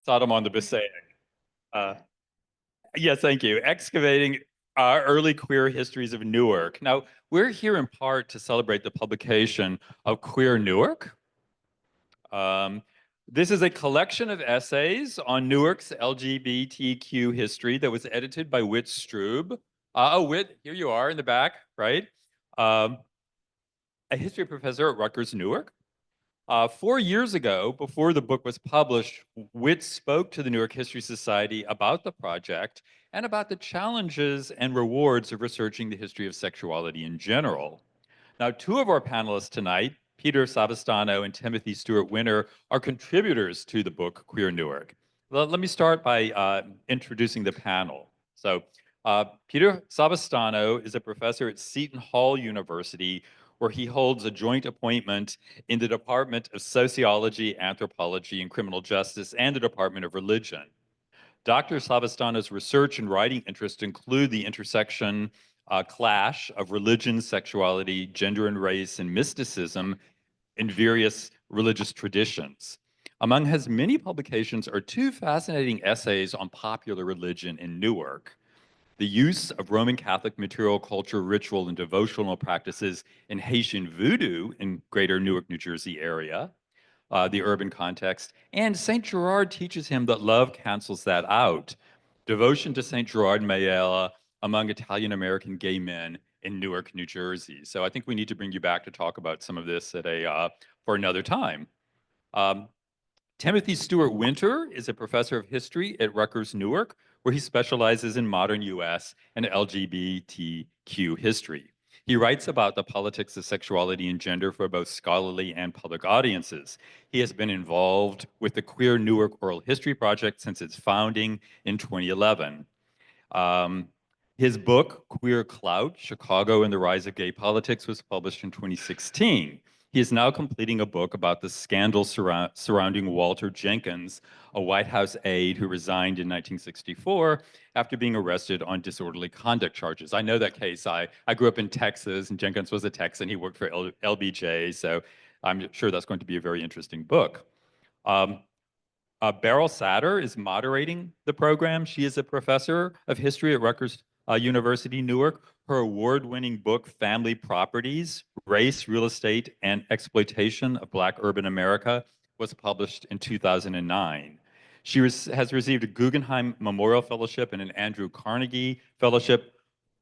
Sodom on the Passaic. Uh, yes, thank you. Excavating early queer histories of Newark. Now, we're here in part to celebrate the publication of Queer Newark. Um, this is a collection of essays on Newark's LGBTQ history that was edited by Whit Strube. Whit, here you are in the back, right? Um, a history professor at Rutgers-Newark. 4 years ago, before the book was published, Whit spoke to the Newark History Society about the project and about the challenges and rewards of researching the history of sexuality in general. Now, two of our panelists tonight, Peter Savastano and Timothy Stewart-Winter, are contributors to the book Queer Newark. Let me start by introducing the panel. Peter Savastano is a professor at Seton Hall University, where he holds a joint appointment in the Department of Sociology, Anthropology, and Criminal Justice and the Department of Religion. Dr. Savastano's research and writing interests include the intersection clash of religion, sexuality, gender and race, and mysticism in various religious traditions. Among his many publications are two fascinating essays on popular religion in Newark: the use of Roman Catholic material culture, ritual, and devotional practices in Haitian voodoo in greater Newark, New Jersey area, the urban context, and St. Gerard teaches him that love cancels that out. Devotion to St. Gerard Mayella among Italian-American gay men in Newark, New Jersey. So I think we need to bring you back to talk about some of this at for another time. Um, Timothy Stewart-Winter is a professor of history at Rutgers-Newark, where he specializes in modern US and LGBTQ history. He writes about the politics of sexuality and gender for both scholarly and public audiences. He has been involved with the Queer Newark Oral History Project since its founding in 2011. His book, Queer Clout, Chicago and the Rise of Gay Politics, was published in 2016. He is now completing a book about the scandal surrounding Walter Jenkins, a White House aide who resigned in 1964 after being arrested on disorderly conduct charges. I know that case. I grew up in Texas, and Jenkins was a Texan. He worked for LBJ, so I'm sure that's going to be a very interesting book. Beryl Satter is moderating the program. She is a professor of history at Rutgers University, Newark. Her award-winning book, Family Properties, Race, Real Estate, and Exploitation of Black Urban America, was published in 2009. She has received a Guggenheim Memorial Fellowship and an Andrew Carnegie Fellowship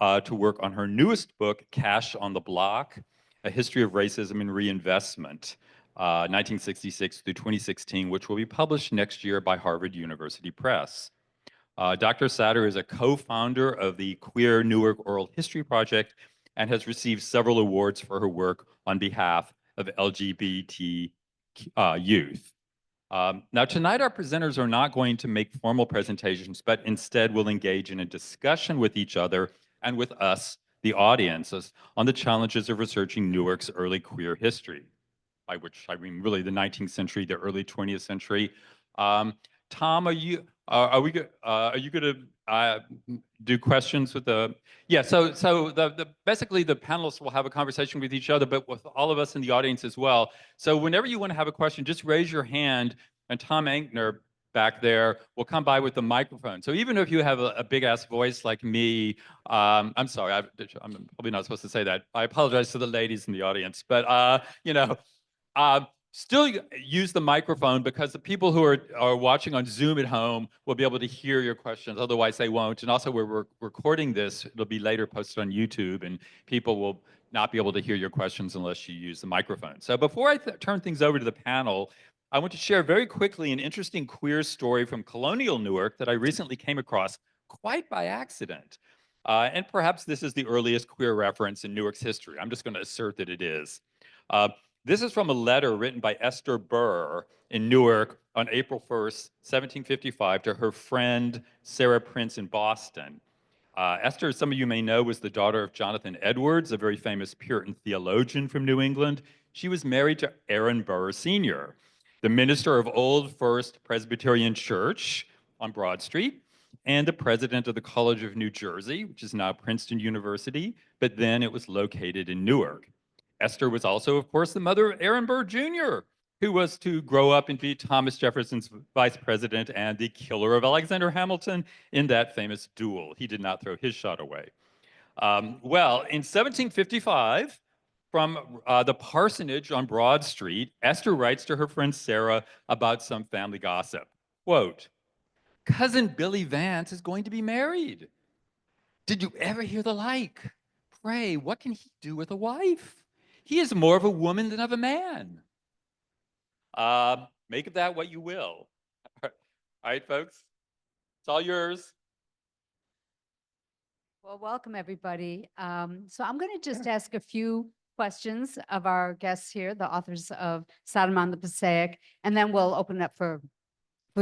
to work on her newest book, Cash on the Block, A History of Racism and Reinvestment, 1966 through 2016, which will be published next year by Harvard University Press. Dr. Satter is a co-founder of the Queer Newark Oral History Project and has received several awards for her work on behalf of LGBT youth. Now, tonight our presenters are not going to make formal presentations, but instead will engage in a discussion with each other and with us, the audiences, on the challenges of researching Newark's early queer history, by which I mean really the 19th century, the early 20th century. Tom, are you going to do questions with the? Yeah. So basically the panelists will have a conversation with each other, but with all of us in the audience as well. So whenever you want to have a question, just raise your hand, and Tom Ankner back there will come by with the microphone. So even if you have a big ass voice like me, I'm sorry, I'm probably not supposed to say that. I apologize to the ladies in the audience, but you know. Still use the microphone, because the people who are watching on Zoom at home will be able to hear your questions. Otherwise, they won't. And also, we're recording this. It'll be later posted on YouTube, and people will not be able to hear your questions unless you use the microphone. So before I turn things over to the panel, I want to share very quickly an interesting queer story from colonial Newark that I recently came across quite by accident. And perhaps this is the earliest queer reference in Newark's history. I'm just going to assert that it is. This is from a letter written by Esther Burr in Newark on April 1st, 1755, to her friend Sarah Prince in Boston. Esther, some of you may know, was the daughter of Jonathan Edwards, a very famous Puritan theologian from New England. She was married to Aaron Burr Sr., the minister of Old First Presbyterian Church on Broad Street, and the president of the College of New Jersey, which is now Princeton University, but then it was located in Newark. Esther was also, of course, the mother of Aaron Burr Jr., who was to grow up and be Thomas Jefferson's vice president and the killer of Alexander Hamilton in that famous duel. He did not throw his shot away. Well, in 1755, from the parsonage on Broad Street, Esther writes to her friend Sarah about some family gossip. Quote, "Cousin Billy Vance is going to be married. Did you ever hear the like? Pray, what can he do with a wife? He is more of a woman than of a man." Make of that what you will. All right, folks, it's all yours. Well, welcome everybody. So I'm going to just ask a few questions of our guests here, the authors of Sodom on the Passaic, and then we'll open it up for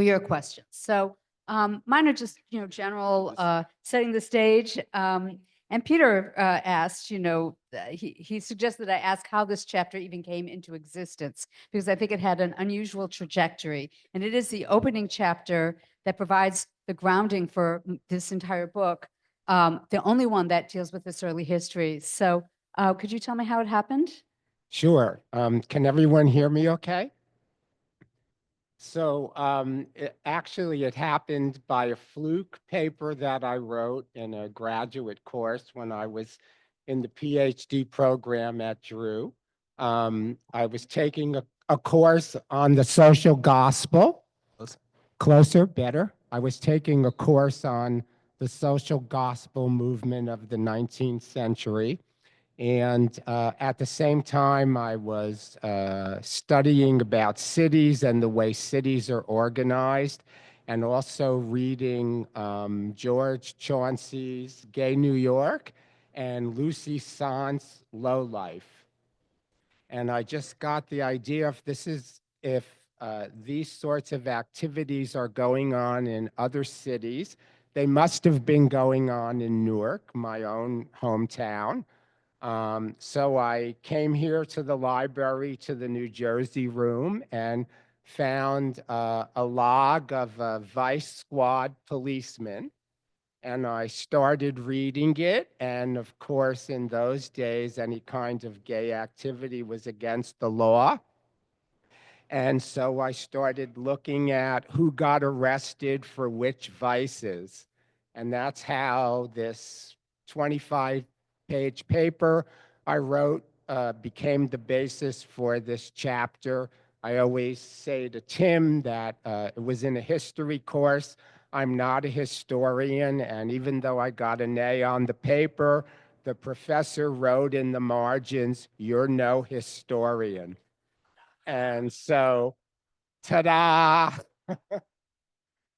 your questions. So mine are just, general, setting the stage. And Peter asked, he suggested I ask how this chapter even came into existence, because I think it had an unusual trajectory. And it is the opening chapter that provides the grounding for this entire book, the only one that deals with this early history. So could you tell me how it happened? Sure. Can everyone hear me okay? So it happened by a fluke paper that I wrote in a graduate course when I was in the PhD program at Drew. I was taking a course on the social gospel. Closer, better. I was taking a course on the social gospel movement of the 19th century. And at the same time, I was studying about cities and the way cities are organized, and also reading George Chauncey's Gay New York and Lucy San's Low Life. And I just got the idea if these sorts of activities are going on in other cities, they must have been going on in Newark, my own hometown. So I came here to the library, to the New Jersey room, and found a log of a Vice Squad policeman. And I started reading it. And of course, in those days, any kind of gay activity was against the law. And so I started looking at who got arrested for which vices. And that's how this 25-page paper I wrote became the basis for this chapter. I always say to Tim that it was in a history course. I'm not a historian, and even though I got an A on the paper, the professor wrote in the margins, "You're no historian." And so, ta-da!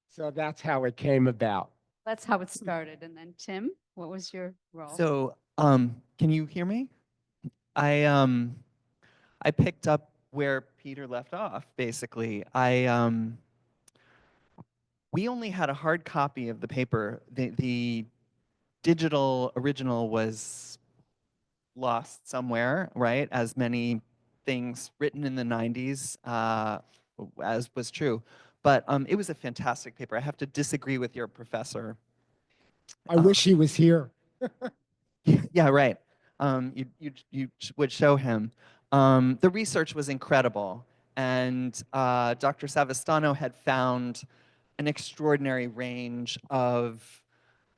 So that's how it came about. That's how it started. And then Tim, what was your role? So, can you hear me? I picked up where Peter left off, basically. We only had a hard copy of the paper. The digital original was lost somewhere, right? As many things written in the 90s, as was true. But it was a fantastic paper. I have to disagree with your professor. I wish he was here. Yeah, right. You would show him. The research was incredible, and Dr. Savastano had found an extraordinary range of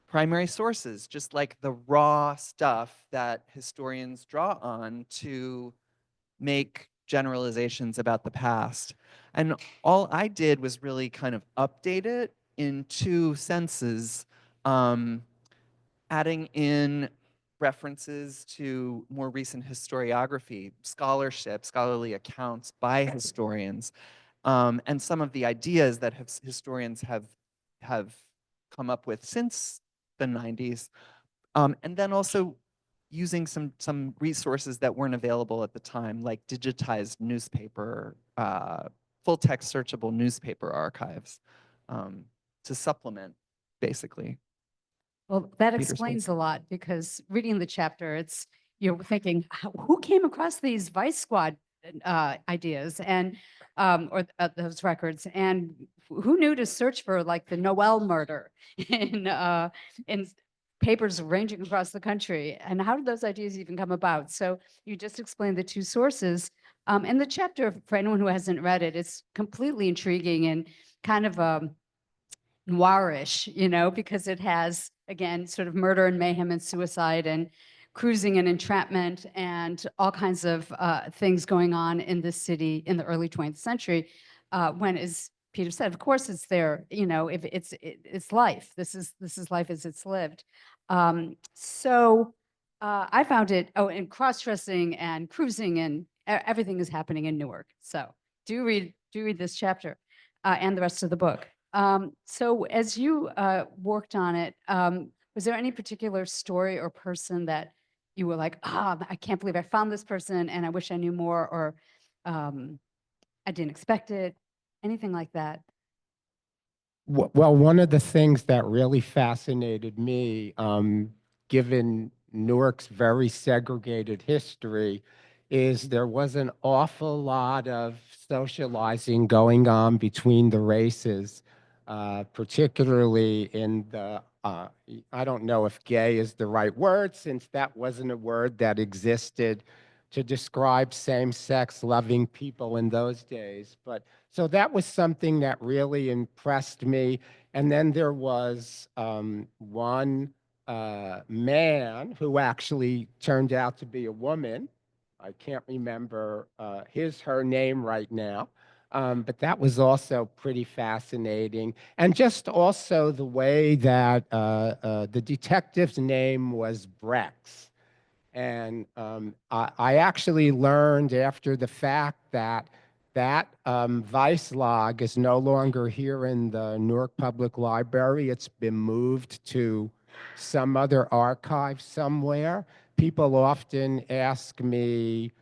primary sources, just like the raw stuff that historians draw on to make generalizations about the past. And all I did was really kind of update it in two senses, adding in references to more recent historiography, scholarship, scholarly accounts by historians, and some of the ideas that historians have come up with since the 90s, and then also using some resources that weren't available at the time, like digitized newspaper, full-text searchable newspaper archives, to supplement, basically. Well, that Peter's explains voice. a lot, because reading the chapter, you're thinking, who came across these Vice Squad ideas and those records, and who knew to search for like the Noel murder in papers ranging across the country, and how did those ideas even come about? So you just explained the two sources. And the chapter, for anyone who hasn't read it, it's completely intriguing and kind of noirish, because it has, again, sort of murder and mayhem and suicide and cruising and entrapment and all kinds of things going on in the city in the early 20th century. When, as Peter said, of course it's there, if it's life. This is life as it's lived. So I found it, and cross-dressing and cruising and everything is happening in Newark. So do read this chapter and the rest of the book. So as you worked on it, was there any particular story or person that you were like, I can't believe I found this person and I wish I knew more, or I didn't expect it, anything like that? Well, one of the things that really fascinated me, given Newark's very segregated history, is there was an awful lot of socializing going on between the races, particularly in the, I don't know if gay is the right word, since that wasn't a word that existed to describe same-sex loving people in those days. But so that was something that really impressed me. And then there was one man who actually turned out to be a woman. I can't remember her name right now. But that was also pretty fascinating. And just also the way that the detective's name was Brex. And I actually learned after the fact that Vice log is no longer here in the Newark Public Library. It's been moved to some other archive somewhere. People often ask me,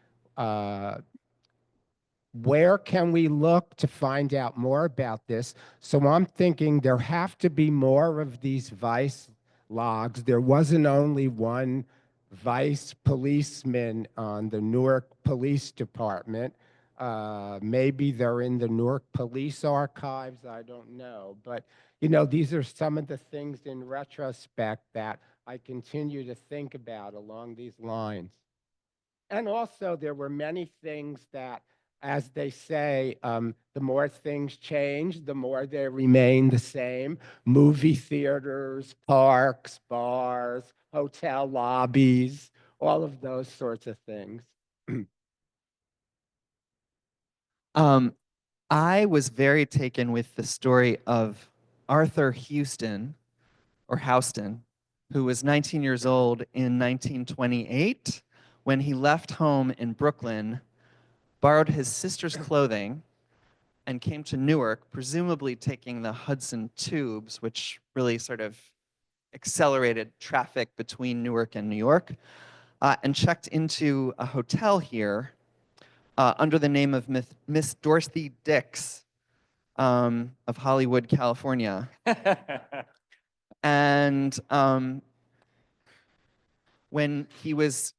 where can we look to find out more about this? So I'm thinking there have to be more of these Vice logs. There wasn't only one vice policeman on the Newark Police Department. Maybe they're in the Newark Police Archives, I don't know. But, these are some of the things in retrospect that I continue to think about along these lines. And also, there were many things that, as they say, the more things change, the more they remain the same. Movie theaters, parks, bars, hotel lobbies, all of those sorts of things. I was very taken with the story of Arthur Houston, or Houston, who was 19 years old in 1928 when he left home in Brooklyn, borrowed his sister's clothing, and came to Newark, presumably taking the Hudson Tubes, which really sort of accelerated traffic between Newark and New York, and checked into a hotel here under the name of Miss Dorothy Dix of Hollywood, California. And when he was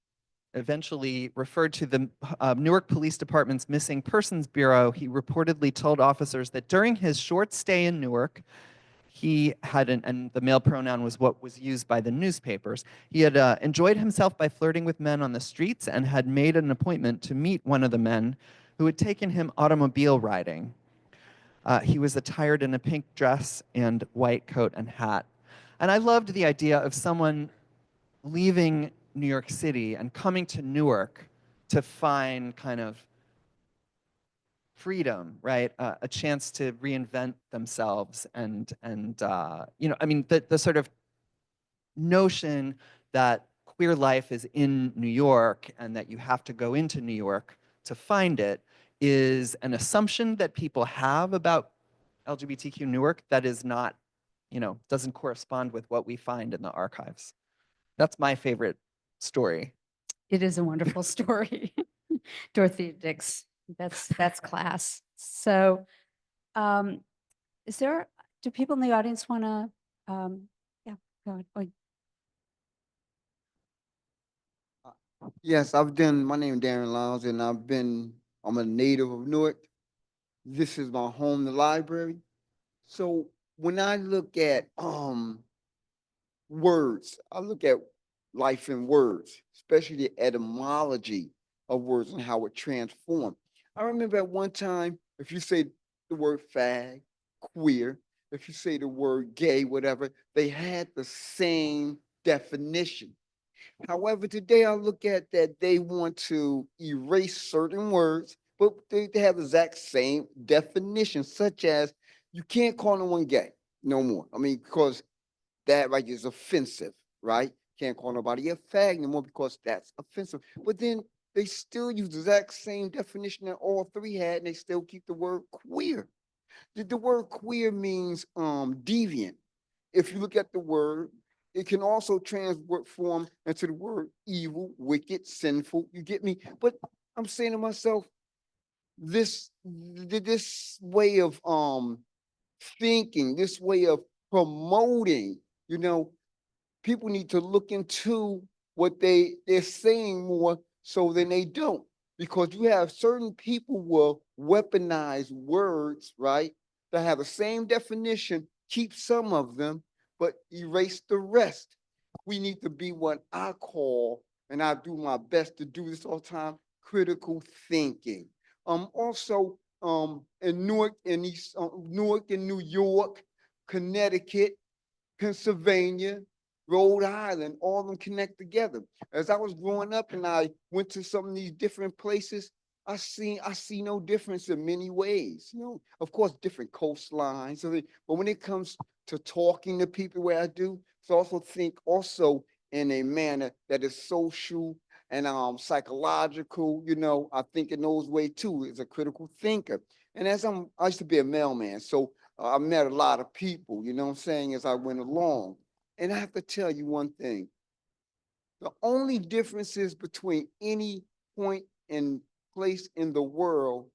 eventually referred to the Newark Police Department's Missing Persons Bureau, he reportedly told officers that during his short stay in Newark, he had, and the male pronoun was what was used by the newspapers, he had enjoyed himself by flirting with men on the streets and had made an appointment to meet one of the men who had taken him automobile riding. He was attired in a pink dress and white coat and hat. And I loved the idea of someone leaving New York City and coming to Newark to find kind of freedom, right? A chance to reinvent themselves and I mean, the sort of notion that queer life is in New York and that you have to go into New York to find it is an assumption that people have about LGBTQ Newark that is not, doesn't correspond with what we find in the archives. That's my favorite story. It is a wonderful story. Dorothy Dix, that's class. So do people in the audience want to, yeah, go ahead. Oh, Yes, my name is Darren Lyles, and I'm a native of Newark. This is my home, the library. So when I look at words, I look at life in words, especially the etymology of words and how it transformed. I remember at one time, if you say the word fag, queer, if you say the word gay, whatever, they had the same definition. However, today I look at that they want to erase certain words, but they have the exact same definition, such as you can't call no one gay no more. I mean, because that right is offensive, right? Can't call nobody a fag no more because that's offensive. But then they still use the exact same definition that all three had, and they still keep the word queer. The word queer means deviant. If you look at the word, it can also transform into the word evil, wicked, sinful. You get me? But I'm saying to myself, this way of thinking, this way of promoting, you know, people need to look into what they're saying more so then they don't. Because you have certain people will weaponize words, right? That have the same definition, keep some of them, but erase the rest. We need to be what I call, and I do my best to do this all the time, critical thinking. Also, in Newark, Newark and New York, Connecticut, Pennsylvania, Rhode Island, all of them connect together. As I was growing up and I went to some of these different places, I see no difference in many ways. You know, of course, different coastlines. But when it comes to talking to people where I do, so also think also in a manner that is social and psychological. You know, I think in those ways too as a critical thinker. And I used to be a mailman, so I met a lot of people, you know what I'm saying, as I went along. And I have to tell you one thing. The only differences between any point and place in the world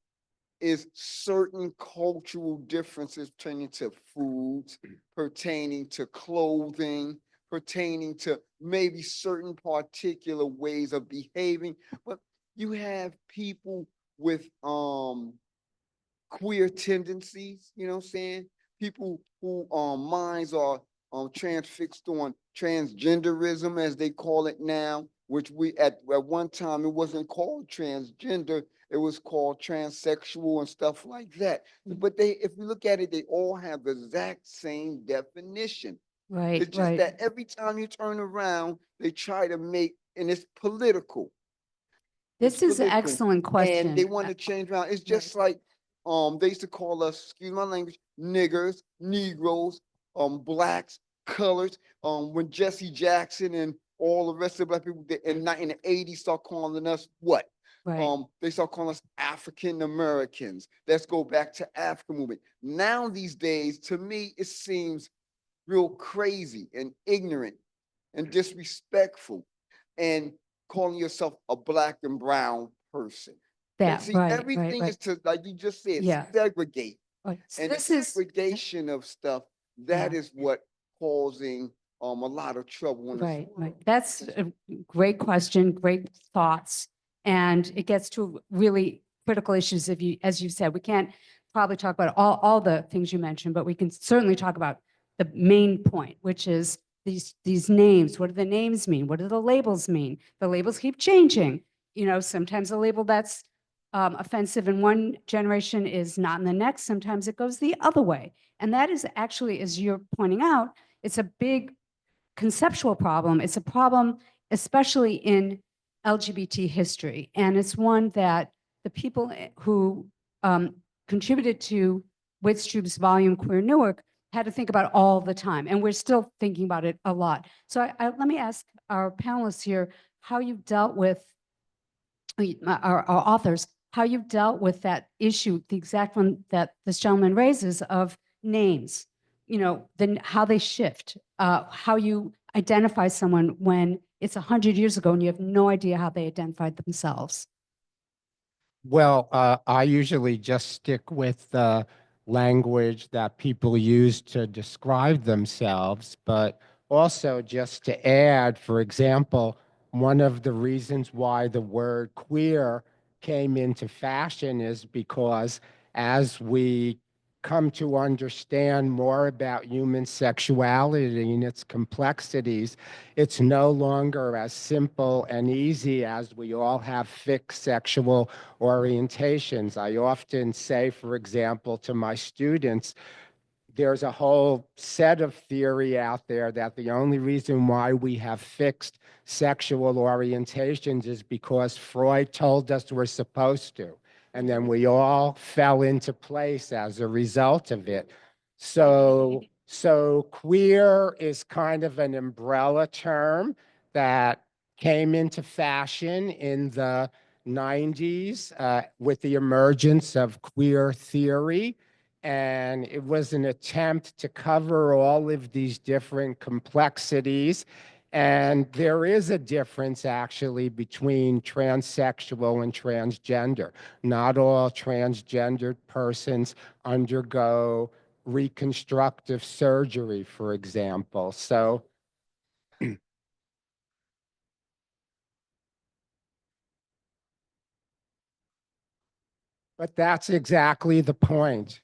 is certain cultural differences pertaining to foods, pertaining to clothing, pertaining to maybe certain particular ways of behaving. But you have people with queer tendencies, you know what I'm saying? People who minds are transfixed on transgenderism, as they call it now, which we at one time it wasn't called transgender, it was called transsexual and stuff like that. But if you look at it, they all have the exact same definition. Right, It's just right. that every time you turn around, they try to make, and it's political. It's This is an political, excellent and question. they want to change around. It's just like they used to call us, excuse my language, niggers, Negroes, blacks, colors. When Jesse Jackson and all the rest of the black people in the 80s start calling us what? Right. They start calling us African Americans. Let's go back to African movement. Now these days, to me, it seems real crazy and ignorant and disrespectful, and calling yourself a black and brown person. And That, see, right, everything is to, like you just said, Yeah. segregate. Right. So And the this is, segregation of stuff, that Yeah. is what causing a lot of trouble in this right, world. right. That's a great question, great thoughts. And it gets to really critical issues. As you said, we can't probably talk about all the things you mentioned, but we can certainly talk about the main point, which is these names. What do the names mean? What do the labels mean? The labels keep changing. You know, sometimes a label that's offensive in one generation is not in the next. Sometimes it goes the other way. And that is actually, as you're pointing out, it's a big conceptual problem. It's a problem, especially in LGBT history. And it's one that the people who contributed to Wittstrub's volume Queer Newark had to think about all the time. And we're still thinking about it a lot. So let me ask our panelists here how you dealt with, our authors, how you dealt with that issue, the exact one that this gentleman raises of names, you know, then how they shift, how you identify someone when it's 100 years ago and you have no idea how they identified themselves. Well, I usually just stick with the language that people use to describe themselves, but also just to add, for example, one of the reasons why the word queer came into fashion is because as we come to understand more about human sexuality and its complexities, it's no longer as simple and easy as we all have fixed sexual orientations. I often say, for example, to my students, there's a whole set of theory out there that the only reason why we have fixed sexual orientations is because Freud told us we're supposed to. And then we all fell into place as a result of it. So queer is kind of an umbrella term that came into fashion in the 90s with the emergence of queer theory. And it was an attempt to cover all of these different complexities. And there is a difference actually between transsexual and transgender. Not all transgendered persons undergo reconstructive surgery, for example. So, but that's exactly the point.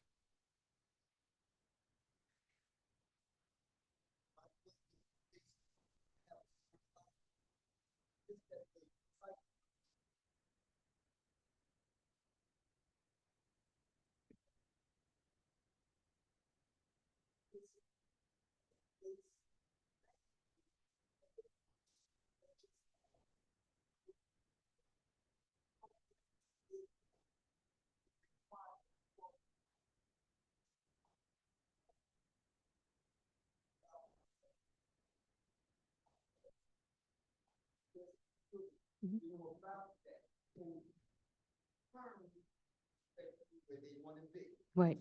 Right.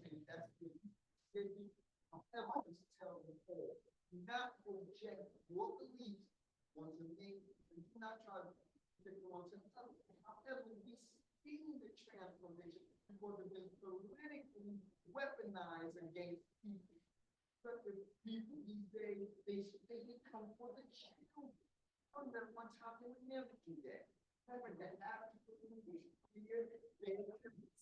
Weaponized against people. Certain people these days, they come for the children. On that one time, they would never do that. Remember that absolutely here, they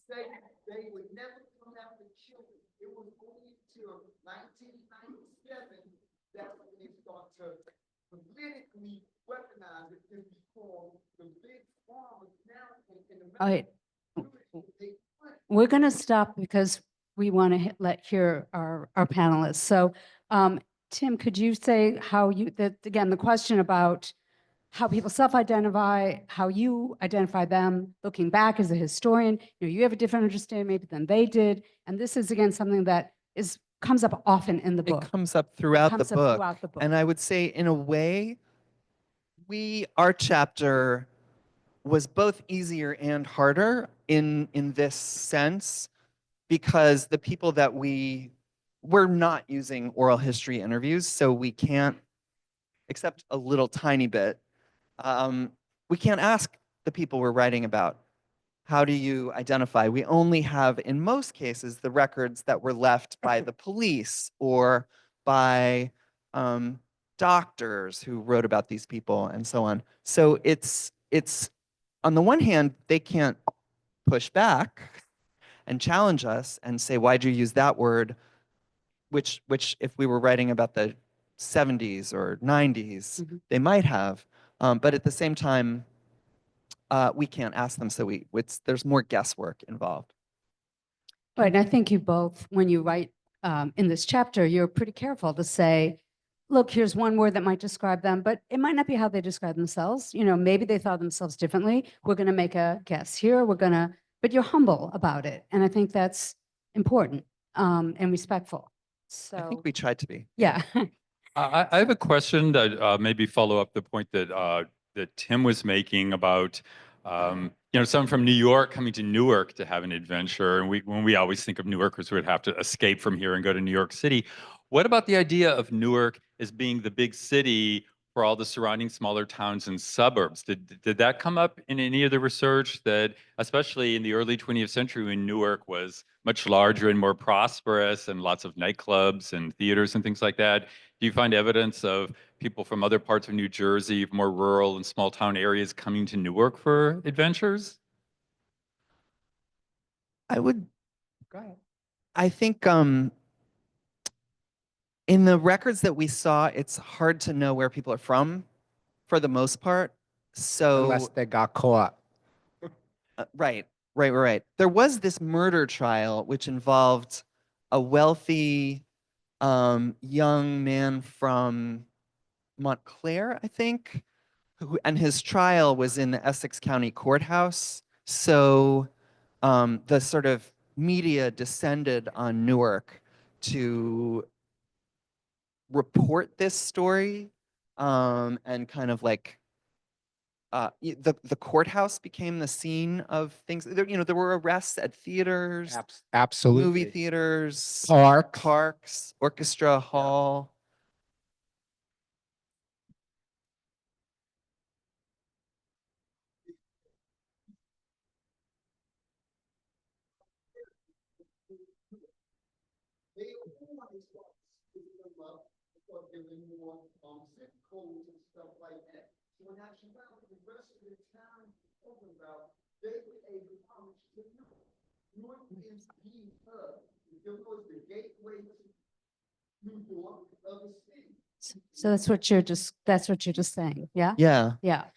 say they would never come after children. It was only till 1997 that when they start to politically weaponize it and become the big farmers now in America. All right. We're going to stop because we want to hear our panelists. So, Tim, could you say how you, again, the question about how people self-identify, how you identify them, looking back as a historian, you have a different understanding maybe than they did. And this is, again, something that comes up often in the book. It comes up throughout the book. Throughout the book. And I would say, in a way, our chapter was both easier and harder in this sense, because the people that we're not using oral history interviews, so we can't, except a little tiny bit, we can't ask the people we're writing about, how do you identify? We only have, in most cases, the records that were left by the police or by doctors who wrote about these people and so on. So it's on the one hand, they can't push back and challenge us and say, why'd you use that word? Which if we were writing about the 70s or 90s, they might have. But at the same time, we can't ask them, so there's more guesswork involved. Right, and I think you both, when you write in this chapter, you're pretty careful to say, look, here's one word that might describe them, but it might not be how they describe themselves. Maybe they thought themselves differently. We're going to make a guess here. But you're humble about it. And I think that's important and respectful. So I think we tried to be. Yeah. I have a question that maybe follow up the point that Tim was making about someone from New York coming to Newark to have an adventure, and when we always think of Newarkers who would have to escape from here and go to New York City. What about the idea of Newark as being the big city for all the surrounding smaller towns and suburbs? Did that come up in any of the research, that especially in the early 20th century when Newark was much larger and more prosperous and lots of nightclubs and theaters and things like that? Do you find evidence of people from other parts of New Jersey, more rural and small town areas, coming to Newark for adventures? I would Go ahead. I think in the records that we saw, it's hard to know where people are from for the most part. Unless So, they got caught. right. There was this murder trial which involved a wealthy young man from Montclair, I think, and his trial was in the Essex County courthouse. So the sort of media descended on Newark to report this story, and kind of like the courthouse became the scene of things. There were arrests at theaters, Absolutely. movie theaters, Parks. parks, orchestra hall. They always start splitting them up because there were more zip codes and stuff like that. So in actuality, the rest of the town talking about, they paid homage to Newark. Newark is the hub. Newark was the gateway to New York of the city. So that's what you're just saying, yeah? Yeah. Yeah.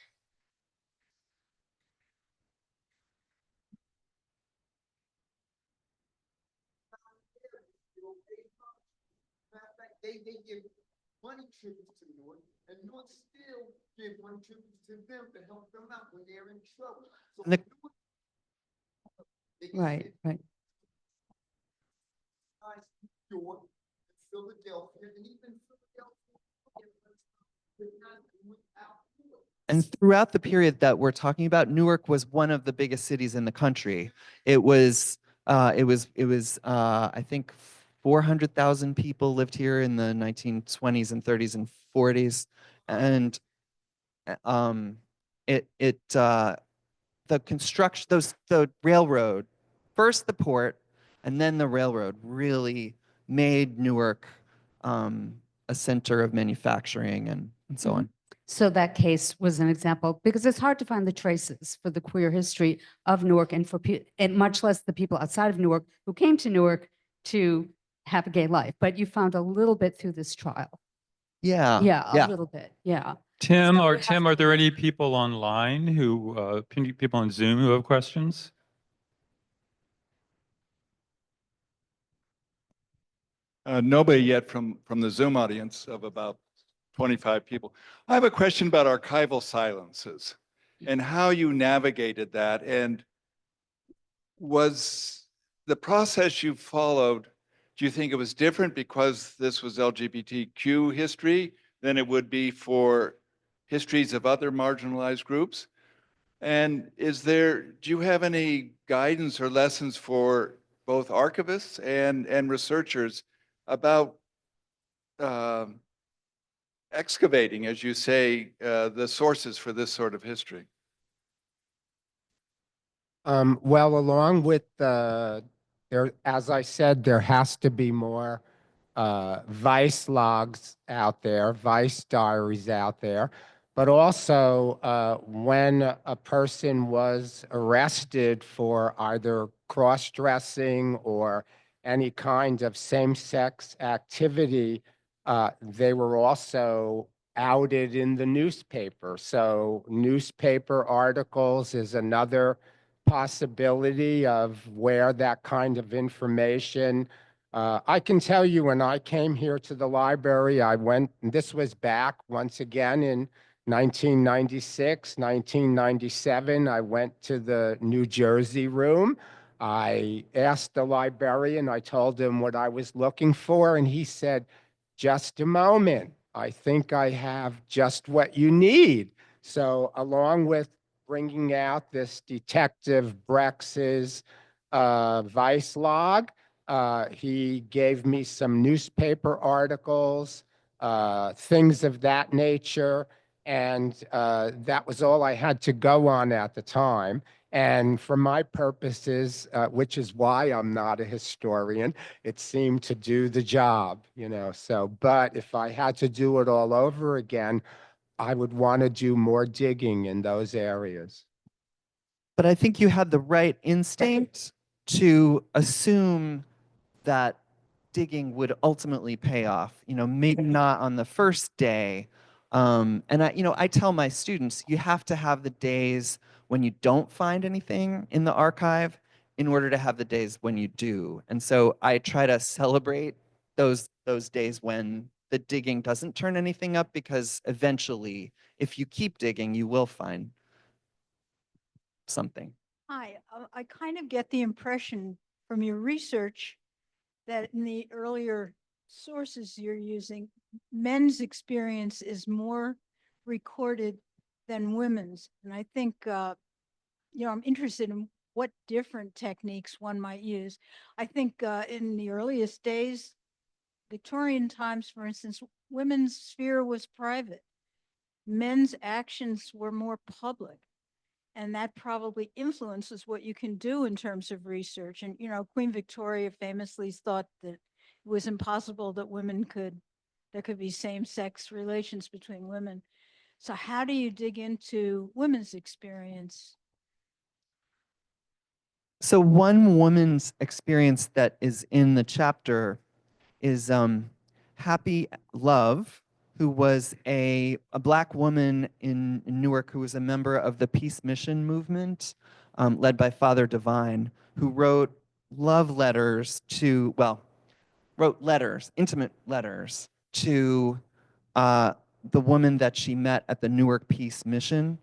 Matter of fact, they give money tributes to Newark, and Newark still give money tributes to them to help them out when they're in trouble. So And the- Newark, they can Right, say, right. New York, Philadelphia, and even Philadelphia could not do without Newark. And throughout the period that we're talking about, Newark was one of the biggest cities in the country. It was, I think 400,000 people lived here in the 1920s and 30s and 40s. And the construction, the railroad, first the port and then the railroad really made Newark a center of manufacturing and so on. So that case was an example because it's hard to find the traces for the queer history of Newark and and much less the people outside of Newark who came to Newark to have a gay life. But you found a little bit through this trial. Yeah. Yeah, a little bit. Yeah. Tim So or it has Tim, to are there be- any people online who, people on Zoom who have questions? Nobody yet from the Zoom audience of about 25 people. I have a question about archival silences and how you navigated that. And was the process you followed, do you think it was different because this was LGBTQ history than it would be for histories of other marginalized groups? And do you have any guidance or lessons for both archivists and researchers about excavating, as you say, the sources for this sort of history? Well, along with as I said, there has to be more Vice logs out there, Vice diaries out there. But also, when a person was arrested for either cross-dressing or any kind of same-sex activity, they were also outed in the newspaper. So newspaper articles is another possibility of where that kind of information. I can tell you when I came here to the library, and this was back once again in 1996, 1997, I went to the New Jersey room. I asked the librarian, I told him what I was looking for, and he said, just a moment. I think I have just what you need. So along with bringing out this Detective Brex's Vice log, he gave me some newspaper articles, things of that nature. And that was all I had to go on at the time. And for my purposes, which is why I'm not a historian, it seemed to do the job, So, but if I had to do it all over again, I would want to do more digging in those areas. But I think you had the right instinct to assume that digging would ultimately pay off. You know, maybe not on the first day. And I tell my students, you have to have the days when you don't find anything in the archive in order to have the days when you do. And so I try to celebrate those days when the digging doesn't turn anything up, because eventually, if you keep digging, you will find something. Hi, I kind of get the impression from your research that in the earlier sources you're using, men's experience is more recorded than women's. And I think, I'm interested in what different techniques one might use. I think in the earliest days, Victorian times, for instance, women's sphere was private. Men's actions were more public. And that probably influences what you can do in terms of research. And, Queen Victoria famously thought that it was impossible that there could be same-sex relations between women. So how do you dig into women's experience? So one woman's experience that is in the chapter is Happy Love, who was a Black woman in Newark who was a member of the Peace Mission movement, led by Father Divine, who wrote love letters to, wrote letters, intimate letters to the woman that she met at the Newark Peace Mission.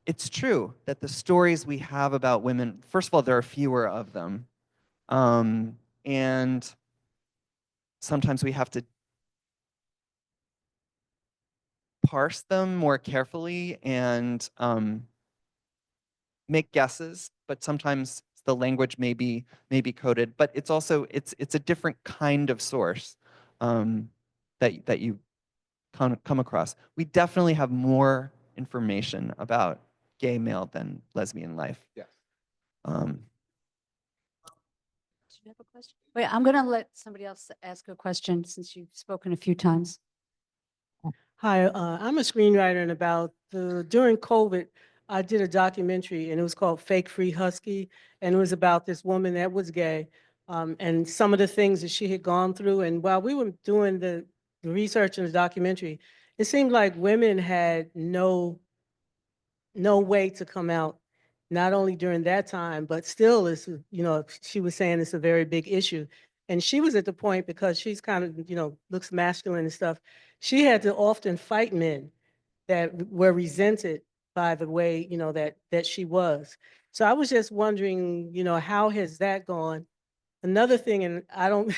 It's true that the stories we have about women, first of all, there are fewer of them. And sometimes we have to parse them more carefully and make guesses, but sometimes the language may be coded, but it's also, it's a different kind of source that you come across. We definitely have more information about gay male than lesbian life. Yes. Do you have a question? Wait, I'm going to let somebody else ask a question since you've spoken a few times. Hi, I'm a screenwriter, and during COVID, I did a documentary, and it was called Fake Free Husky, and it was about this woman that was gay, and some of the things that she had gone through. And while we were doing the research in the documentary, it seemed like women had no way to come out, not only during that time, but still, she was saying it's a very big issue. And she was at the point, because she's kind of, looks masculine and stuff, she had to often fight men that were resented by the way, that she was. So I was just wondering, how has that gone? Another thing, and I don't,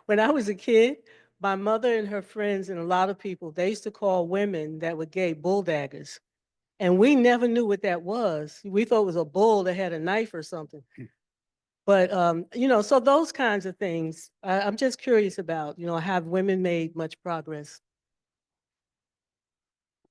when I was a kid, my mother and her friends and a lot of people, they used to call women that were gay bulldaggers. And we never knew what that was. We thought it was a bull that had a knife or something. But, so those kinds of things, I'm just curious about, have women made much progress?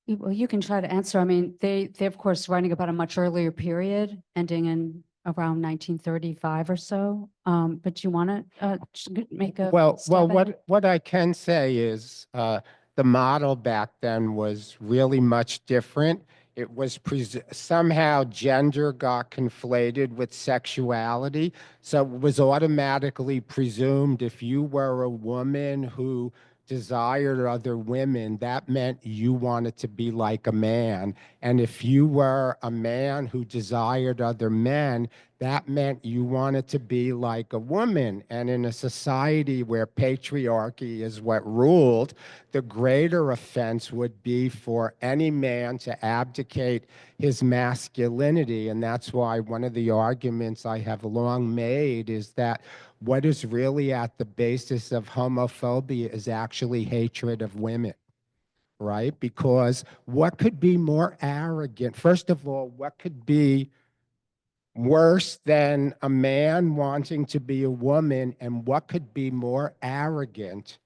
Well, you can try to answer. I mean, they're of course writing about a much earlier period, ending in around 1935 or so. But you want to make a Well, stab at it? what I can say is the model back then was really much different. It was somehow gender got conflated with sexuality. So it was automatically presumed if you were a woman who desired other women, that meant you wanted to be like a man. And if you were a man who desired other men, that meant you wanted to be like a woman. And in a society where patriarchy is what ruled, the greater offense would be for any man to abdicate his masculinity. And that's why one of the arguments I have long made is that what is really at the basis of homophobia is actually hatred of women, right? Because what could be more arrogant? First of all, what could be worse than a man wanting to be a woman, and what could be more arrogant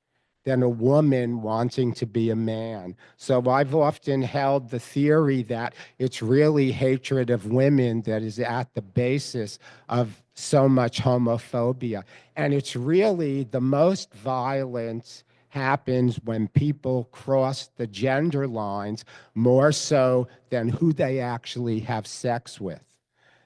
than a woman wanting to be a man? So I've often held the theory that it's really hatred of women that is at the basis of so much homophobia. And it's really the most violence happens when people cross the gender lines more so than who they actually have sex with.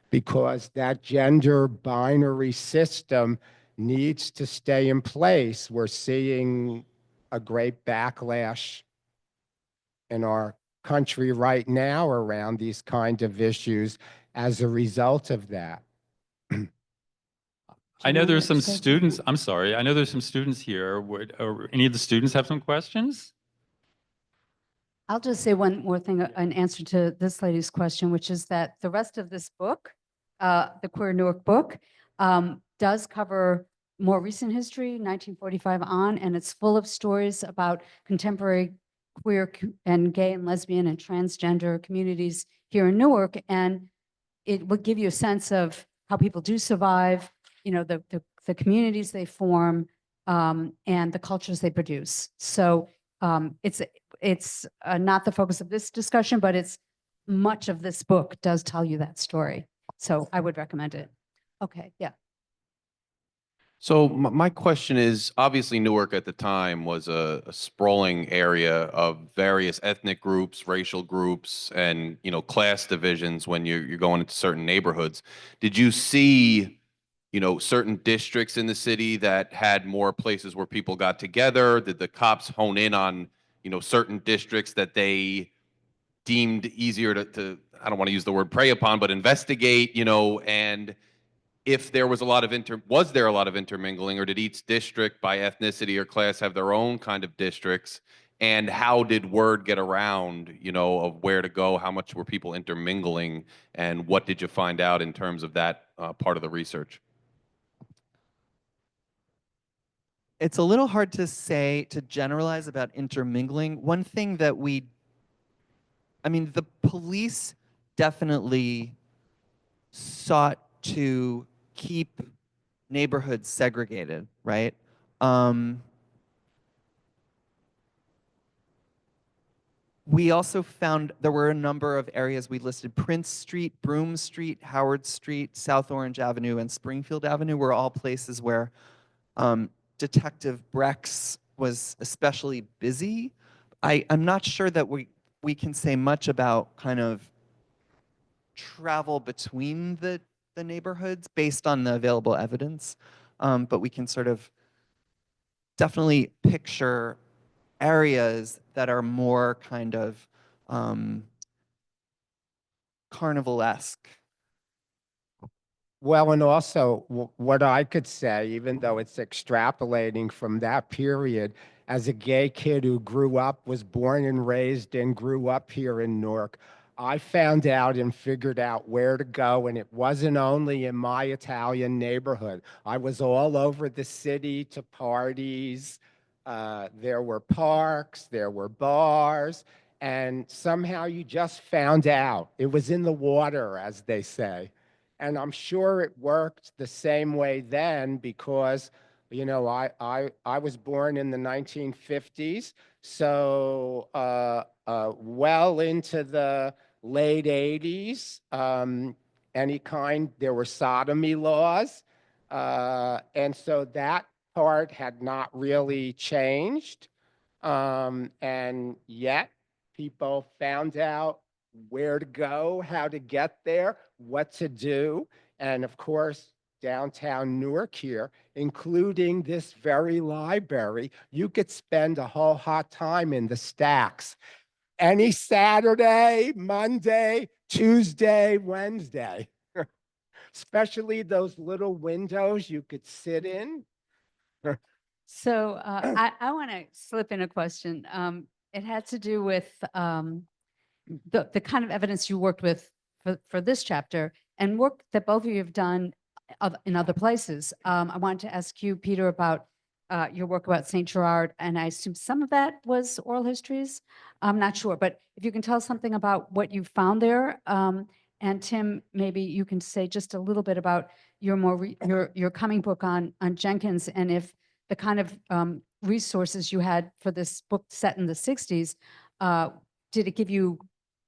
because that gender binary system needs to stay in place. We're seeing a great backlash in our country right now around these kind of issues as a result of that. I know there's some Say something? students, I'm sorry, I know there's some students here. Would any of the students have some questions? I'll just say one more thing, an answer to this lady's question, which is that the rest of this book, the Queer Newark book, does cover more recent history, 1945 on, and it's full of stories about contemporary queer and gay and lesbian and transgender communities here in Newark. And it would give you a sense of how people do survive, you know, the communities they form, and the cultures they produce. So it's not the focus of this discussion, but it's much of this book does tell you that story. So I would recommend it. Okay, yeah. So my question is, obviously Newark at the time was a sprawling area of various ethnic groups, racial groups, and class divisions when you're going into certain neighborhoods. Did you see certain districts in the city that had more places where people got together? Did the cops hone in on certain districts that they deemed easier to I don't want to use the word prey upon, but investigate, and if there was was there a lot of intermingling, or did each district by ethnicity or class have their own kind of districts? And how did word get around, of where to go? How much were people intermingling? And what did you find out in terms of that part of the research? It's a little hard to say, to generalize about intermingling. One thing that the police definitely sought to keep neighborhoods segregated, right? We also found there were a number of areas we listed. Prince Street, Broome Street, Howard Street, South Orange Avenue, and Springfield Avenue were all places where Detective Brex was especially busy. I'm not sure that we can say much about kind of travel between the neighborhoods based on the available evidence, but we can sort of definitely picture areas that are more kind of carnival-esque. Well, and also what I could say, even though it's extrapolating from that period, as a gay kid who was born and raised and grew up here in Newark, I found out and figured out where to go, and it wasn't only in my Italian neighborhood. I was all over the city to parties. There were parks, there were bars, and somehow you just found out. It was in the water, as they say. And I'm sure it worked the same way then because, I was born in the 1950s, so well into the late 80s, there were sodomy laws. And so that part had not really changed. And yet people found out where to go, how to get there, what to do. And of course, downtown Newark here, including this very library, you could spend a whole hot time in the stacks. Any Saturday, Monday, Tuesday, Wednesday, especially those little windows you could sit in. So I want to slip in a question. It had to do with the kind of evidence you worked with for this chapter and work that both of you have done in other places. I wanted to ask you, Peter, about your work about St. Gerard, and I assume some of that was oral histories. I'm not sure, but if you can tell us something about what you found there, and Tim, maybe you can say just a little bit about your coming book on Jenkins, and if the kind of resources you had for this book set in the 60s, did it give you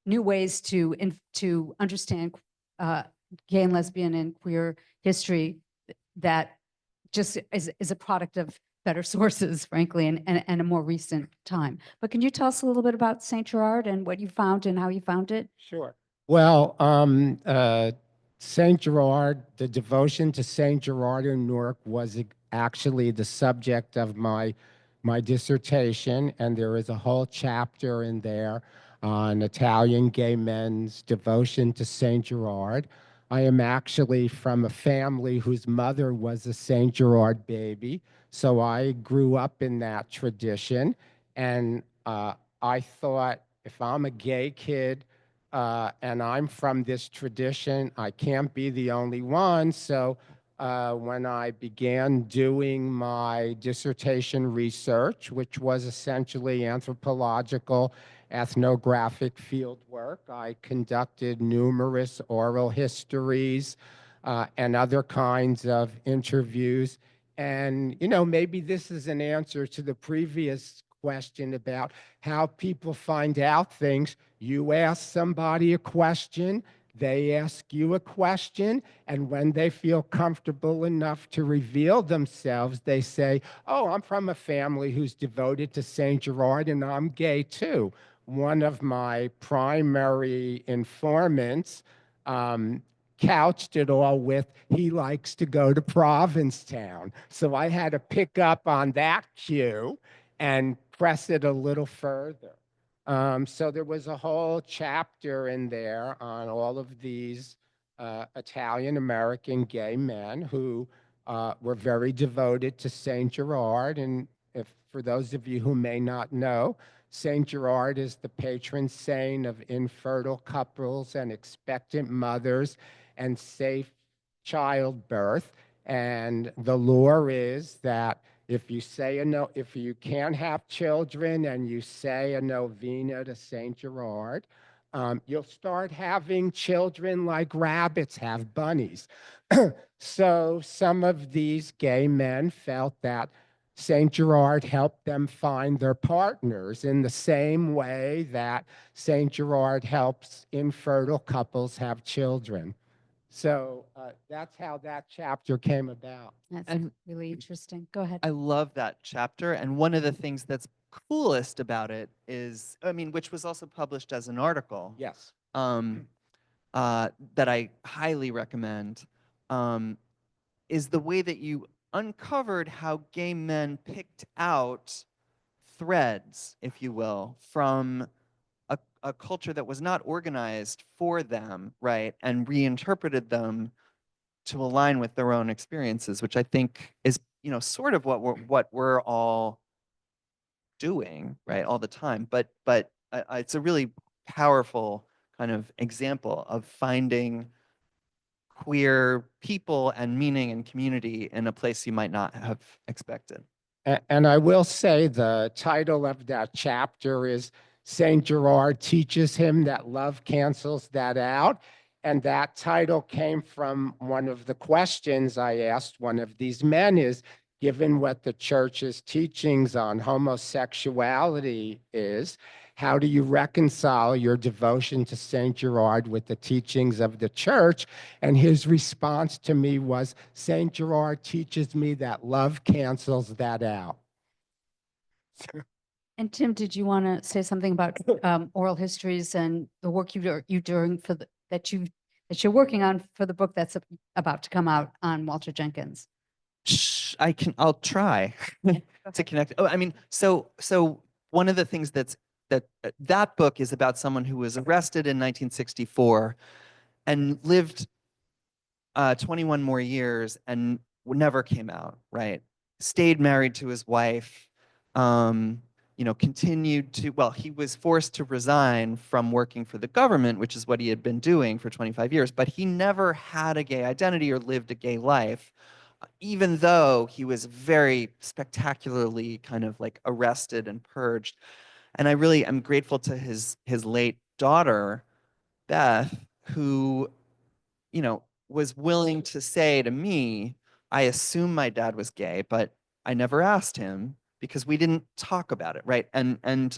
new ways to understand gay and lesbian and queer history that just is a product of better sources, frankly, and a more recent time. But can you tell us a little bit about St. Gerard and what you found and how you found it? Sure. Well, Saint Gerard, the devotion to Saint Gerard in Newark was actually the subject of my dissertation, and there is a whole chapter in there on Italian gay men's devotion to Saint Gerard. I am actually from a family whose mother was a Saint Gerard baby, so I grew up in that tradition, and I thought if I'm a gay kid and I'm from this tradition, I can't be the only one. So when I began doing my dissertation research, which was essentially anthropological ethnographic field work, I conducted numerous oral histories and other kinds of interviews. And, you know, maybe this is an answer to the previous question about how people find out things. You ask somebody a question, they ask you a question, and when they feel comfortable enough to reveal themselves, they say, oh, I'm from a family who's devoted to St. Gerard and I'm gay too. One of my primary informants couched it all with, he likes to go to Provincetown. So I had to pick up on that cue and press it a little further. So there was a whole chapter in there on all of these Italian-American gay men who were very devoted to St. Gerard. And if, for those of you who may not know, St. Gerard is the patron saint of infertile couples and expectant mothers and safe childbirth. And the lore is that if you say if you can't have children and you say a novena to Saint Gerard, you'll start having children like rabbits have bunnies. So some of these gay men felt that Saint Gerard helped them find their partners in the same way that Saint Gerard helps infertile couples have children. So that's how that chapter came about. That's And- really interesting. Go ahead. I love that chapter. And one of the things that's coolest about it is, I mean, which was also published as an article. Yes. That I highly recommend, is the way that you uncovered how gay men picked out threads, if you will, from a culture that was not organized for them, right, and reinterpreted them to align with their own experiences, which I think is, you know, sort of what we're all doing, right, all the time. But it's a really powerful kind of example of finding queer people and meaning and community in a place you might not have expected. And I will say the title of that chapter is St. Gerard teaches him that love cancels that out. And that title came from one of the questions I asked one of these men is, given what the church's teachings on homosexuality is, how do you reconcile your devotion to St. Gerard with the teachings of the church? And his response to me was, St. Gerard teaches me that love cancels that out. And Tim, did you want to say something about oral histories and the work you're doing for that you're working on for the book that's about to come out on Walter Jenkins? I'll try to connect. Oh, I mean, so one of the things that book is about someone who was arrested in 1964 and lived 21 more years and never came out, right? Stayed married to his wife, you know, continued to, well, he was forced to resign from working for the government, which is what he had been doing for 25 years, but he never had a gay identity or lived a gay life, even though he was very spectacularly kind of like arrested and purged. And I really am grateful to his late daughter, Beth, who, you know, was willing to say to me, I assume my dad was gay, but I never asked him because we didn't talk about it, right? And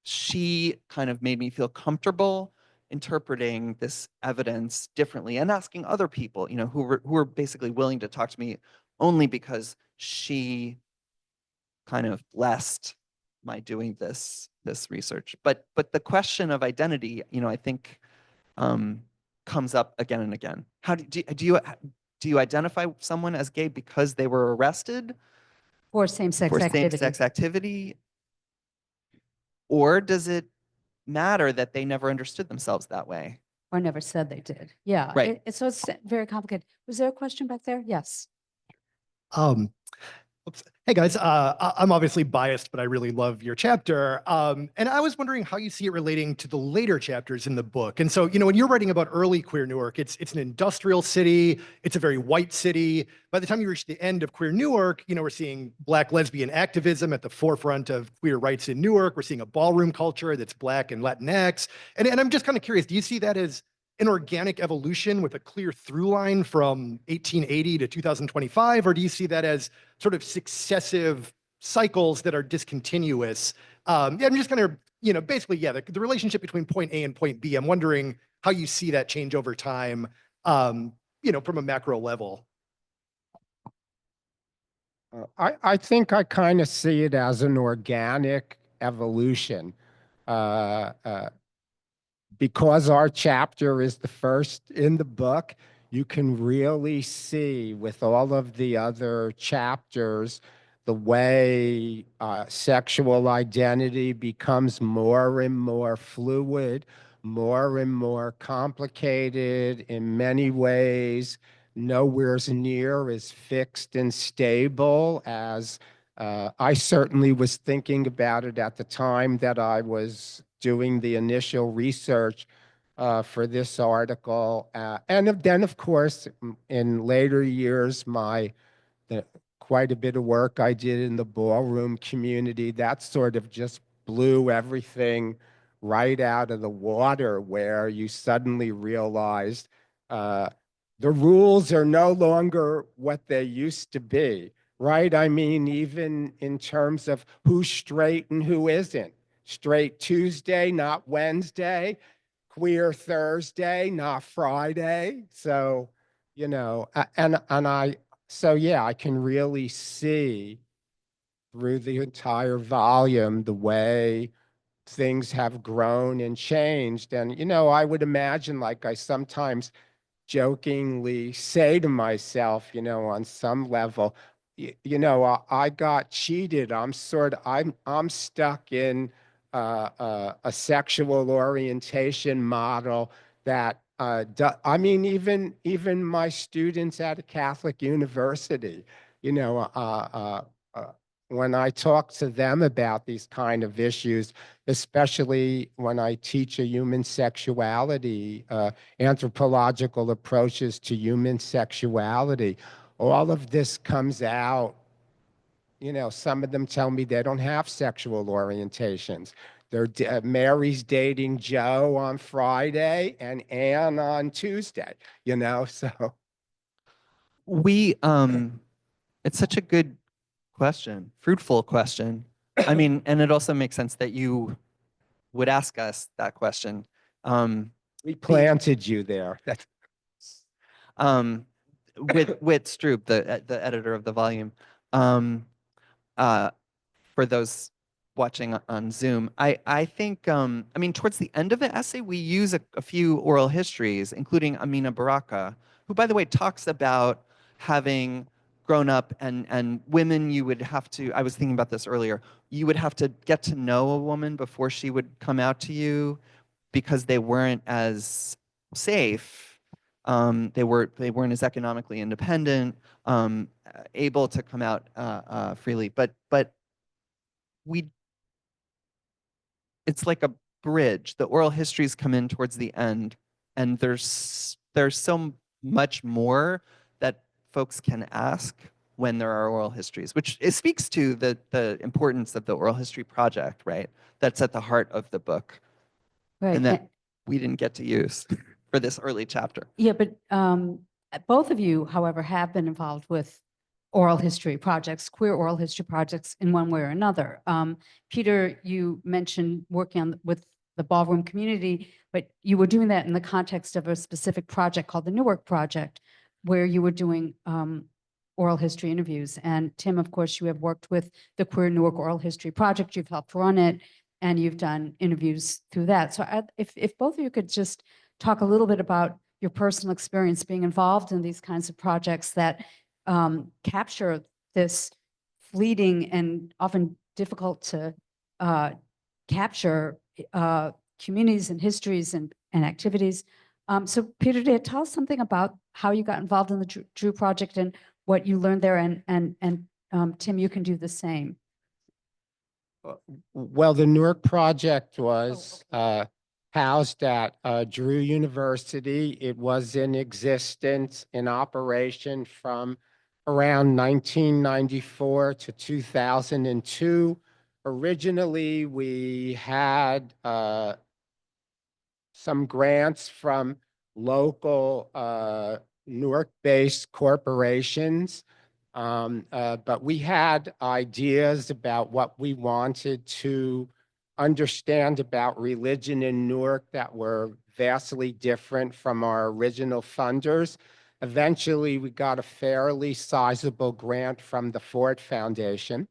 she kind of made me feel comfortable interpreting this evidence differently and asking other people, you know, who were basically willing to talk to me only because she kind of blessed my doing this research. But the question of identity, you know, I think comes up again and again. How do you identify someone as gay because they were arrested For same-sex for activity. same-sex activity? Or does it matter that they never understood themselves that way? Or never said they did. Yeah. Right. So it's very complicated. Was there a question back there? Yes. Oops. Hey guys, I'm obviously biased, but I really love your chapter. And I was wondering how you see it relating to the later chapters in the book. And so, when you're writing about early queer Newark, it's an industrial city. It's a very white city. By the time you reach the end of queer Newark, we're seeing Black lesbian activism at the forefront of queer rights in Newark. We're seeing a ballroom culture that's Black and Latinx. And I'm just kind of curious, do you see that as an organic evolution with a clear through line from 1880 to 2025? Or do you see that as sort of successive cycles that are discontinuous? I'm just kind of, basically, the relationship between point A and point B. I'm wondering how you see that change over time, from a macro level. I think I kind of see it as an organic evolution. Because our chapter is the first in the book, you can really see with all of the other chapters the way sexual identity becomes more and more fluid, more and more complicated in many ways, nowhere's near as fixed and stable as I certainly was thinking about it at the time that I was doing the initial research for this article. And then, of course, in later years, quite a bit of work I did in the ballroom community, that sort of just blew everything right out of the water, where you suddenly realized the rules are no longer what they used to be, right? I mean, even in terms of who's straight and who isn't. Straight Tuesday, not Wednesday. Queer Thursday, not Friday. So, I can really see through the entire volume the way things have grown and changed. And, I would imagine, like I sometimes jokingly say to myself, on some level, I got cheated. I'm stuck in a sexual orientation model that even my students at a Catholic university, when I talk to them about these kind of issues, especially when I teach a human sexuality, anthropological approaches to human sexuality, all of this comes out. Some of them tell me they don't have sexual orientations. Mary's dating Joe on Friday and Anne on Tuesday, so. It's such a good question, fruitful question. I mean, and it also makes sense that you would ask us that question. We planted you there. With Stroop, the editor of the volume. For those watching on Zoom, I think, towards the end of the essay, we use a few oral histories, including Amina Baraka, who, by the way, talks about having grown up and women you would have to, I was thinking about this earlier, you would have to get to know a woman before she would come out to you because they weren't as safe. They weren't as economically independent, able to come out freely. But it's like a bridge. The oral histories come in towards the end, and there's so much more that folks can ask when there are oral histories, which it speaks to the importance of the oral history project, right? That's at the heart of the book, Right. and that we didn't get to use for this early chapter. Yeah, but both of you, however, have been involved with oral history projects, queer oral history projects in one way or another. Peter, you mentioned working with the ballroom community, but you were doing that in the context of a specific project called the Newark Project, where you were doing oral history interviews. And Tim, of course, you have worked with the Queer Newark Oral History Project. You've helped run it, and you've done interviews through that. So if both of you could just talk a little bit about your personal experience being involved in these kinds of projects that capture this fleeting and often difficult to capture communities and histories and activities. So Peter, tell us something about how you got involved in the Drew Project and what you learned there, and Tim, you can do the same. Well, the Newark project was housed at Drew University. It was in existence, in operation from around 1994 to 2002. Originally, we had some grants from local Newark-based corporations. But we had ideas about what we wanted to understand about religion in Newark that were vastly different from our original funders. Eventually, we got a fairly sizable grant from the Ford Foundation,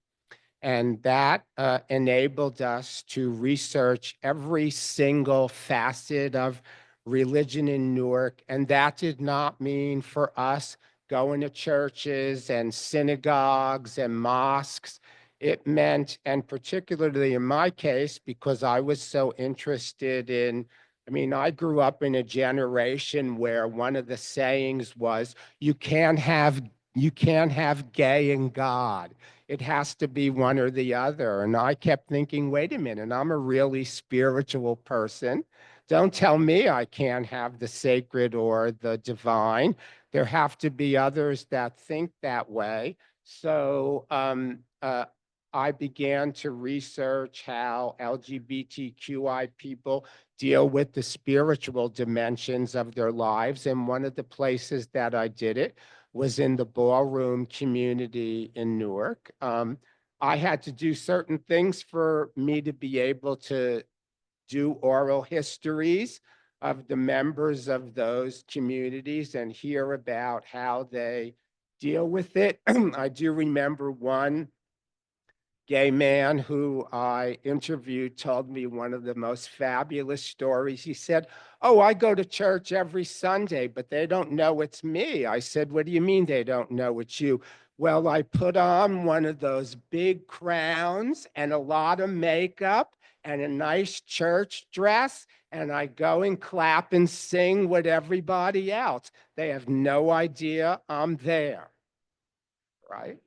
and that enabled us to research every single facet of religion in Newark. And that did not mean for us going to churches and synagogues and mosques. It meant, and particularly in my case, because I was so interested in, I mean, I grew up in a generation where one of the sayings was, you can't have gay and God. It has to be one or the other. And I kept thinking, wait a minute, I'm a really spiritual person. Don't tell me I can't have the sacred or the divine. There have to be others that think that way. So I began to research how LGBTQI people deal with the spiritual dimensions of their lives. And one of the places that I did it was in the ballroom community in Newark. I had to do certain things for me to be able to do oral histories of the members of those communities and hear about how they deal with it. I do remember one gay man who I interviewed told me one of the most fabulous stories. He said, oh, I go to church every Sunday, but they don't know it's me. I said, what do you mean they don't know it's you? Well, I put on one of those big crowns and a lot of makeup and a nice church dress, and I go and clap and sing with everybody else. They have no idea I'm there, right?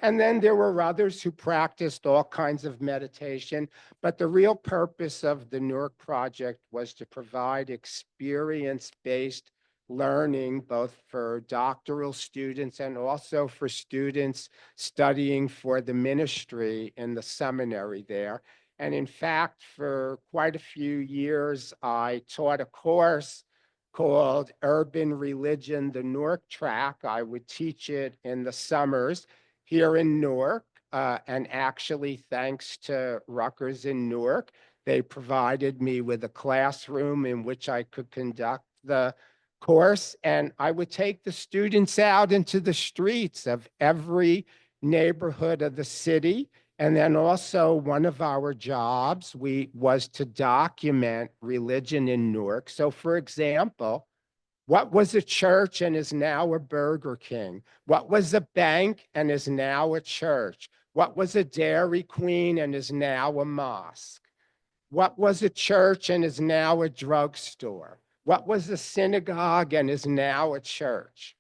And then there were others who practiced all kinds of meditation, but the real purpose of the Newark Project was to provide experience-based learning, both for doctoral students and also for students studying for the ministry in the seminary there. And in fact, for quite a few years, I taught a course called Urban Religion, the Newark Track. I would teach it in the summers here in Newark, and actually thanks to Rutgers in Newark, they provided me with a classroom in which I could conduct the course, and I would take the students out into the streets of every neighborhood of the city. And then also one of our jobs was to document religion in Newark. So for example, what was a church and is now a Burger King? What was a bank and is now a church? What was a Dairy Queen and is now a mosque? What was a church and is now a drugstore? What was a synagogue and is now a church?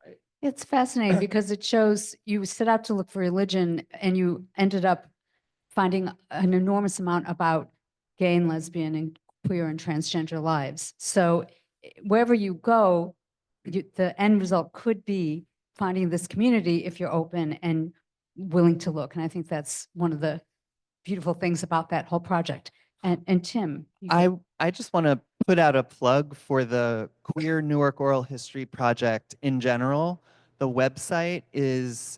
Right? It's fascinating because it shows you set out to look for religion and you ended up finding an enormous amount about gay and lesbian and queer and transgender lives. So wherever you go, the end result could be finding this community if you're open and willing to look. And I think that's one of the beautiful things about that whole project. And Tim, I just want to put out a plug for the Queer Newark Oral History Project in general. The website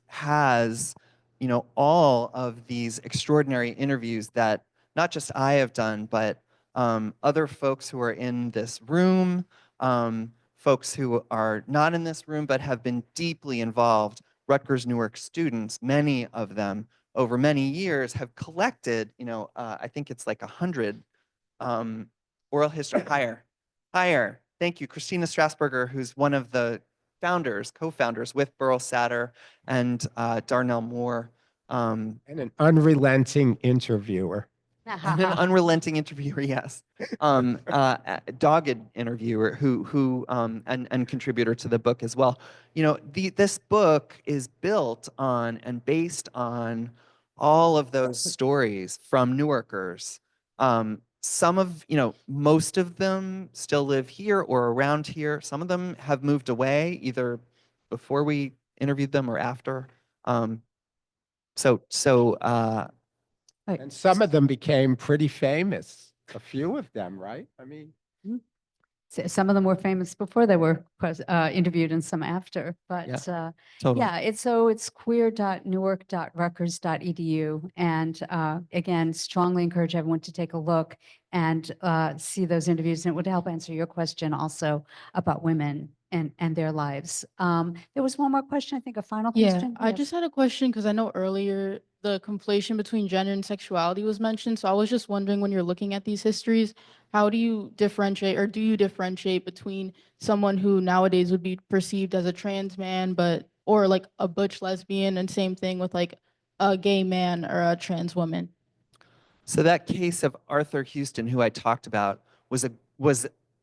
has, you know, all of these extraordinary interviews that not just I have done, but other folks who are in this room, folks who are not in this room but have been deeply involved. Rutgers-Newark students, many of them over many years have collected, you know, I think it's like 100 oral history, higher. thank you, Christina Strasburger, who's one of the co-founders with Beryl Satter and Darnell Moore. And an unrelenting interviewer. And an unrelenting interviewer, yes. Dogged interviewer who and contributor to the book as well. You know, this book is built on and based on all of those stories from Newarkers. Some of, most of them still live here or around here. Some of them have moved away either before we interviewed them or after. Right. And some of them became pretty famous. A few of them, right? I mean, Some of them were famous before they were interviewed and some after, but totally. yeah, it's queer.newark.rutgers.edu. And again, strongly encourage everyone to take a look and see those interviews. And it would help answer your question also about women and their lives. There was one more question, I think a final question. I Yes. just had a question because I know earlier the conflation between gender and sexuality was mentioned. So I was just wondering, when you're looking at these histories, how do you differentiate, or do you differentiate between someone who nowadays would be perceived as a trans man, or like a butch lesbian, and same thing with like a gay man or a trans woman? So that case of Arthur Houston, who I talked about, was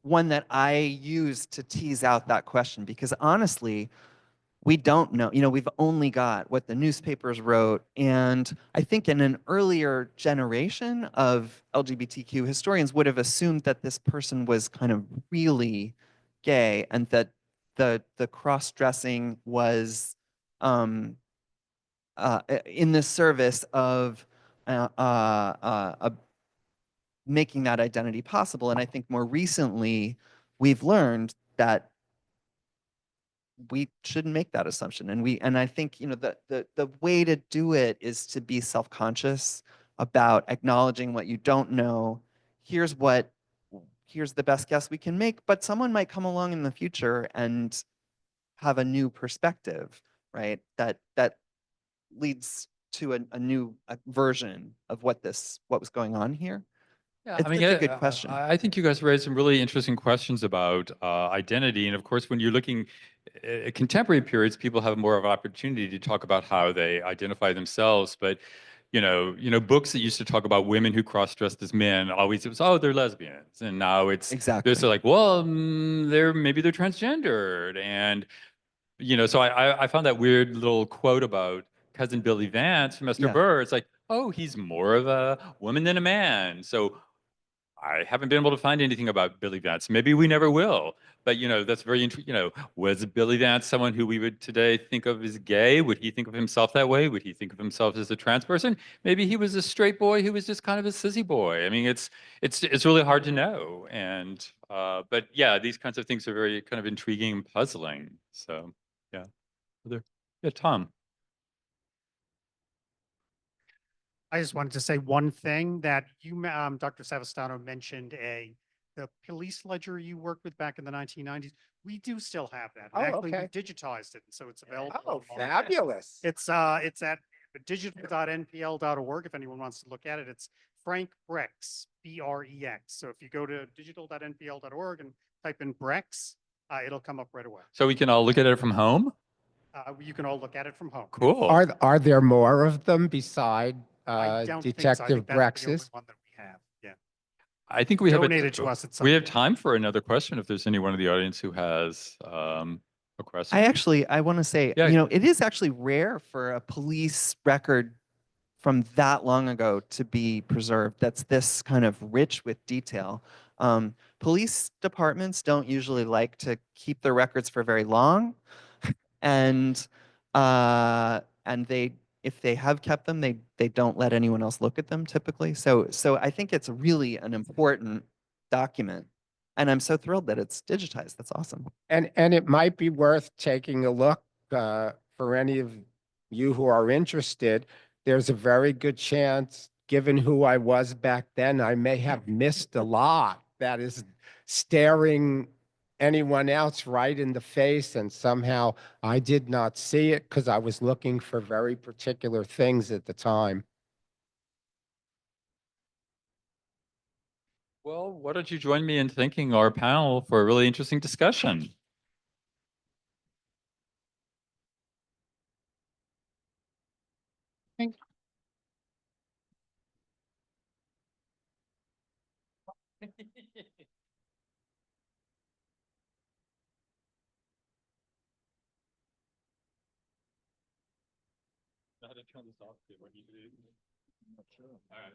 one that I used to tease out that question, because honestly, we don't know. We've only got what the newspapers wrote. And I think in an earlier generation of LGBTQ historians would have assumed that this person was kind of really gay, and that the cross-dressing was in the service of making that identity possible. And I think more recently, we've learned that we shouldn't make that assumption. And I think, the way to do it is to be self-conscious about acknowledging what you don't know. Here's the best guess we can make, but someone might come along in the future and have a new perspective, right? That leads to a new version of what was going on here. Yeah, It's a good question. I think you guys raised some really interesting questions about identity. And of course, when you're looking at contemporary periods, people have more of an opportunity to talk about how they identify themselves. But, books that used to talk about women who cross-dressed as men, always it was, oh, they're lesbians. And now it's, Exactly. they're like, well, maybe they're transgendered. And, so I found that weird little quote about cousin Billy Vance from Esther Yeah. Burr. It's like, oh, he's more of a woman than a man. So I haven't been able to find anything about Billy Vance. Maybe we never will. But, that's very interesting. Was Billy Vance someone who we would today think of as gay? Would he think of himself that way? Would he think of himself as a trans person? Maybe he was a straight boy who was just kind of a sissy boy. I mean, it's really hard to know. And, but yeah, these kinds of things are very kind of intriguing and puzzling. So, yeah. Yeah, Tom. I just wanted to say one thing that you, Dr. Savastano mentioned the police ledger you worked with back in the 1990s. We do still have that. Oh, Actually, okay. we digitized it, so it's available. Oh, online. fabulous. It's at digital.npl.org if anyone wants to look at it. It's Frank Brex, B-R-E-X. So if you go to digital.npl.org and type in Brex, it'll come up right away. So we can all look at it from home? You can all look at it from home. Cool. Are there more of them beside I don't think so. I Detective think that's the only Brex's? one that we have. Yeah. I think we Donated to us at some we have point. time for another question if there's anyone in the audience who has a question. I want to say, Yeah. it is actually rare for a police record from that long ago to be preserved. That's this kind of rich with detail. Police departments don't usually like to keep their records for very long, and they, if they have kept them, they don't let anyone else look at them typically. So I think it's really an important document, and I'm so thrilled that it's digitized. That's awesome. And it might be worth taking a look for any of you who are interested. There's a very good chance, given who I was back then, I may have missed a lot that is staring anyone else right in the face, and somehow I did not see it because I was looking for very particular things at the time. Well, why don't you join me in thanking our panel for a really interesting discussion? How to turn this off? What do you do? I'm not sure. All right.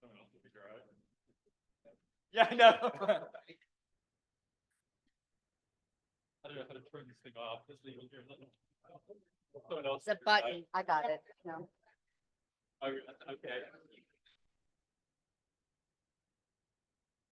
Someone else will figure out. Yeah, I know. I don't know how to turn this thing off. This thing over here. Someone else It's a figure it out. button. I got it. No. Okay.